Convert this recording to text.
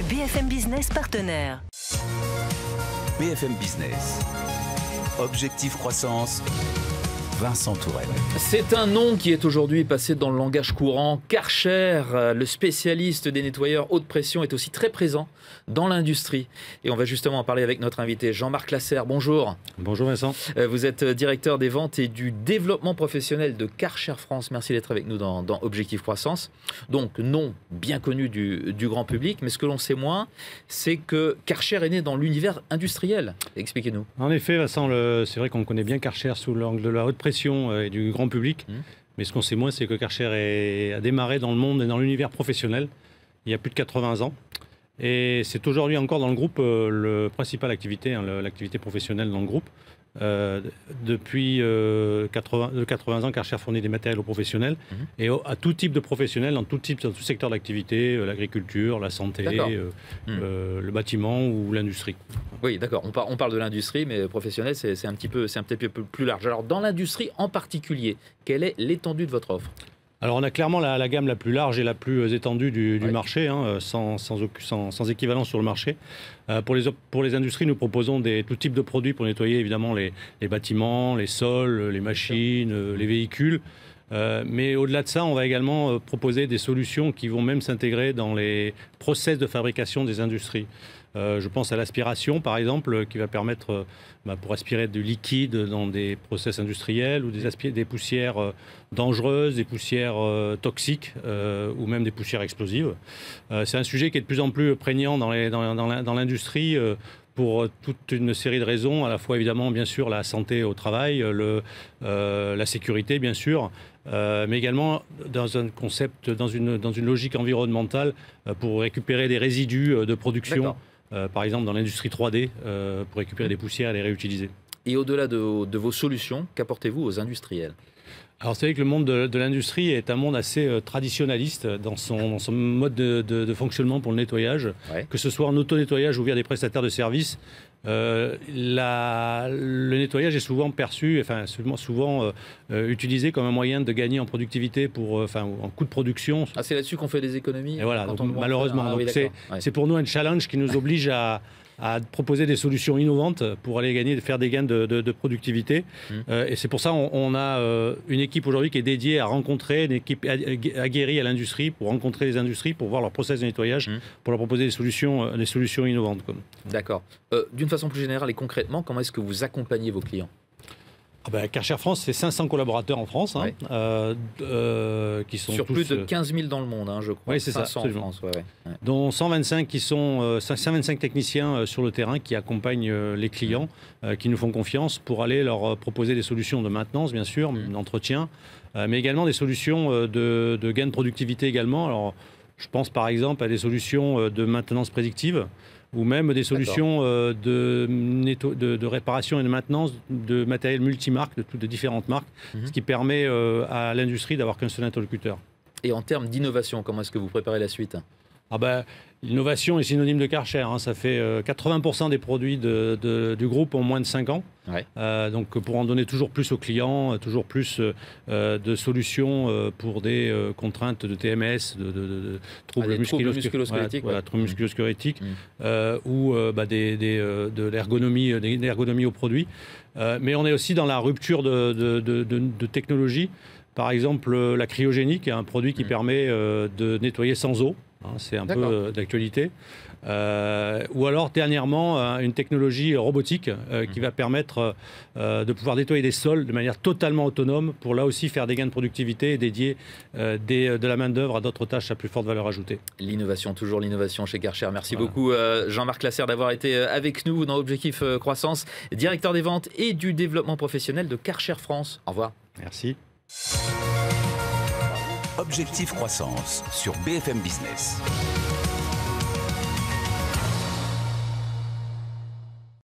BFM Business partenaire. BFM Business. Objectif croissance. Vincent Tourelle. C'est un nom qui est aujourd'hui passé dans le langage courant. Karcher, le spécialiste des nettoyeurs haute pression, est aussi très présent dans l'industrie. Et on va justement en parler avec notre invité Jean-Marc Lasserre. Bonjour. Bonjour Vincent. Vous êtes directeur des ventes et du développement professionnel de Karcher France. Merci d'être avec nous dans Objectif Croissance. Donc, nom bien connu du grand public, mais ce que l'on sait moins, c'est que Karcher est né dans l'univers industriel. Expliquez-nous. En effet, Vincent, c'est vrai qu'on connaît bien Karcher sous l'angle de la haute pression et du grand public. Mais ce qu'on sait moins, c'est que Karcher a démarré dans le monde et dans l'univers professionnel il y a plus de 80 ans. Et c'est aujourd'hui encore dans le groupe le principal activité, l'activité professionnelle dans le groupe. Depuis 80 ans, Karcher fournit des matériels aux professionnels et à tout type de professionnels, dans tout secteur d'activité, l'agriculture, la santé, le bâtiment ou l'industrie. Oui, d'accord. On parle de l'industrie, mais professionnel, c'est un petit peu plus large. Alors, dans l'industrie en particulier, quelle est l'étendue de votre offre ? Alors on a clairement la gamme la plus large et la plus étendue du marché, sans équivalent sur le marché. Pour les industries, nous proposons tout type de produits pour nettoyer évidemment les bâtiments, les sols, les machines, les véhicules. Mais au-delà de ça, on va également proposer des solutions qui vont même s'intégrer dans les process de fabrication des industries. Je pense à l'aspiration, par exemple, qui va permettre, pour aspirer du liquide dans des process industriels ou des poussières dangereuses, des poussières toxiques ou même des poussières explosives. C'est un sujet qui est de plus en plus prégnant dans l'industrie pour toute une série de raisons, à la fois évidemment, bien sûr, la santé au travail, la sécurité, bien sûr, mais également dans un concept, dans une logique environnementale pour récupérer des résidus de production. Par exemple dans l'industrie 3D, pour récupérer des poussières et les réutiliser. Et au-delà de vos solutions, qu'apportez-vous aux industriels ? Alors c'est vrai que le monde de l'industrie est un monde assez traditionnaliste dans son mode de fonctionnement pour le nettoyage, que ce soit en auto-nettoyage ou via des prestataires de services. Le nettoyage est souvent perçu, souvent utilisé comme un moyen de gagner en productivité, en coût de production. Ah, c'est là-dessus qu'on fait des économies. Et voilà, malheureusement. C'est pour nous un challenge qui nous oblige à proposer des solutions innovantes pour aller faire des gains de productivité. Et c'est pour ça qu'on a une équipe aujourd'hui qui est dédiée à rencontrer, une équipe aguerrie à l'industrie, pour rencontrer les industries, pour voir leur process de nettoyage, pour leur proposer des solutions innovantes. D'accord. D'une façon plus générale et concrètement, comment est-ce que vous accompagnez vos clients ? Karcher France, c'est 500 collaborateurs en France, qui sont sur tous, plus de 15 000 dans le monde, je crois. Oui, c'est ça, en France, dont 125 125 techniciens sur le terrain qui accompagnent les clients, qui nous font confiance pour aller leur proposer des solutions de maintenance, bien sûr, d'entretien, mais également des solutions de gain de productivité également. Alors, je pense par exemple à des solutions de maintenance prédictive, ou même des solutions de réparation et de maintenance de matériel multimarque, de différentes marques, ce qui permet à l'industrie d'avoir qu'un seul interlocuteur. Et en termes d'innovation, comment est-ce que vous préparez la suite ? L'innovation est synonyme de Karcher. Ça fait 80% des produits du groupe ont moins de 5 ans. Donc pour en donner toujours plus aux clients, toujours plus de solutions pour des contraintes de TMS, de troubles musculo-squelettiques, troubles musculo-squelettiques, ou de l'ergonomie aux produits. Mais on est aussi dans la rupture de technologie. Par exemple, la cryogénique, un produit qui permet de nettoyer sans eau. C'est un peu d'actualité. Ou alors, dernièrement, une technologie robotique qui va permettre de pouvoir nettoyer des sols de manière totalement autonome pour là aussi faire des gains de productivité et dédier de la main-d'œuvre à d'autres tâches à plus forte valeur ajoutée. L'innovation, toujours l'innovation chez Karcher. Merci beaucoup, Jean-Marc Lasserre, d'avoir été avec nous dans Objectif Croissance, directeur des ventes et du développement professionnel de Karcher France. Au revoir. Merci. Objectif Croissance sur BFM Business.